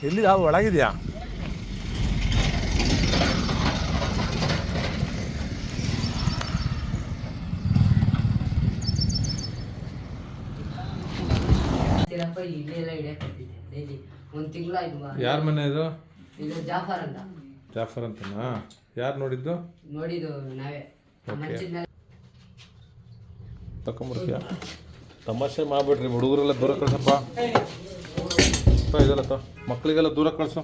ಎಲ್ಲಿದ ಒಳಗಿದ್ಯಾ? ಯಾರ ಮನೆ ಇದು? ಜಾಫರ್ ಅಂತನಾ? ಯಾರು ನೋಡಿದ್ದು ನಾವೇ. ತಕೊಂಬರ್ತೀಯ? ತಮಾಷೆ ಮಾಡ್ಬಿಡ್ರಿ, ಹುಡುಗರೆಲ್ಲ ದೂರ ಕಳ್ಸಪ್ಪ. ಇದೆಲ್ಲ ಮಕ್ಕಳಿಗೆಲ್ಲ ದೂರ ಕಳ್ಸು.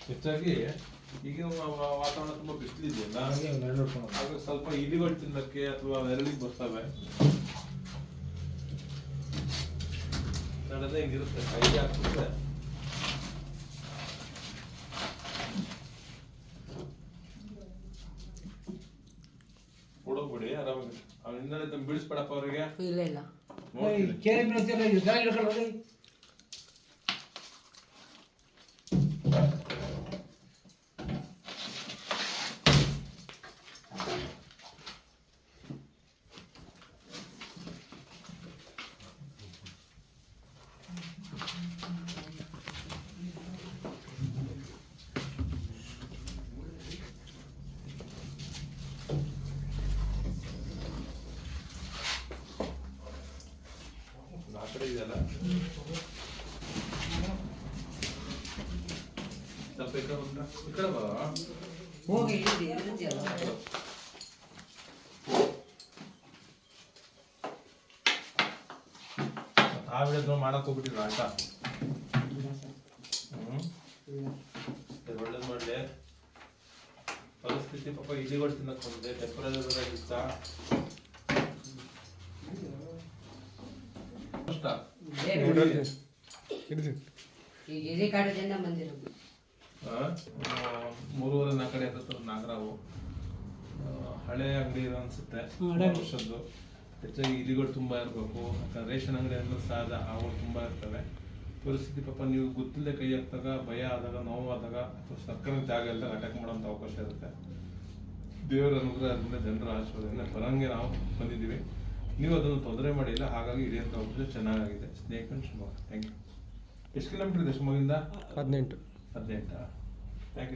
ಹೆಚ್ಚಾಗಿ ಈಗಿನ ವಾತಾವರಣ ತುಂಬ ಬಿಸಿಲಿದೆಯಲ್ಲ, ಆಗ ಸ್ವಲ್ಪ ಇಲಿಗಳು ತಿನ್ನಕ್ಕೆ ಅಥವಾ ನೆರಳಿಗೆ ಬರ್ತವೆ. ನಡೆದೇ ಹಿಂಗಿರುತ್ತೆ, ಐಡಿಯಾ ಆಗ್ತದೆ. ಕೊಡೋಗ್ಬಿಡಿ ಆರಾಮಾಗಿ. ಅವ್ನಿಂದ ಬಿಡಿಸ್ಬೇಡಪ್ಪ ಅವ್ರಿಗೆ. ಇಲ್ಲ ಇಲ್ಲ ಆ ಕಡೆ ಇದೆಯಲ್ಲ, ಸ್ವಲ್ಪ ಈ ಕಡೆ ಬರ. ಹೋಗಿ ನಾವಿಡಿದ್ರು ಮಾಡಕ್ ಹೋಗ್ಬಿಟ್ಟಿದ್ರು ಆಟ. ಒಳ್ಳೇದು ಮಾಡಲಿ. ಪರಿಸ್ಥಿತಿ ಪಾಪ ಇಲಿಗಳು ತಿನ್ನಕ್ ಬಂದಿದೆ, ಟೆಂಪರೇಚರ್ ಆಗಿತ್ತ. ಮೂರುವರೆ 4 ಕಡೆ ನಾಗರಾವು ಹಳೆ ಅಂಗಡಿ ಅನ್ಸುತ್ತೆ, ವರ್ಷದ್ದು. ಹೆಚ್ಚಾಗಿ ಇಲಿಗಳು ತುಂಬಾ ಇರಬೇಕು. ರೇಷನ್ ಅಂಗಡಿ ಅಂದ್ರೆ ಸಹಜ, ಅವು ತುಂಬಾ ಇರ್ತವೆ. ಪರಿಸ್ಥಿತಿ ಪಾಪ ನೀವು ಗೊತ್ತಿಲ್ಲದೆ ಕೈ ಹಾಕಿದಾಗ, ಭಯ ಆದಾಗ, ನೋವಾದಾಗ ಅಥವಾ ಸರ್ಕಾರಿ ಜಾಗ ಎಲ್ಲ ಅಟ್ಯಾಕ್ ಮಾಡೋಂಥ ಅವಕಾಶ ಇರುತ್ತೆ. ದೇವರ ಅನುಗ್ರಹದಿಂದ, ಜನರ ಆಶೀರ್ವಾದದಿಂದ ಬರಂಗೆ ನಾವು ಬಂದಿದ್ದೀವಿ. ನೀವು ಅದನ್ನು ತೊಂದರೆ ಮಾಡಿಲ್ಲ, ಹಾಗಾಗಿ ಹಿಡಿಯೋಂಥ ಅವಕಾಶ ಚೆನ್ನಾಗಿದೆ. Snake and Shivamogga. Thank you. ಎಷ್ಟು ಕಿಲೋಮೀಟರ್ ಇದೆ ಶಿವಮೊಗ್ಗದಿಂದ? 18. Thank you.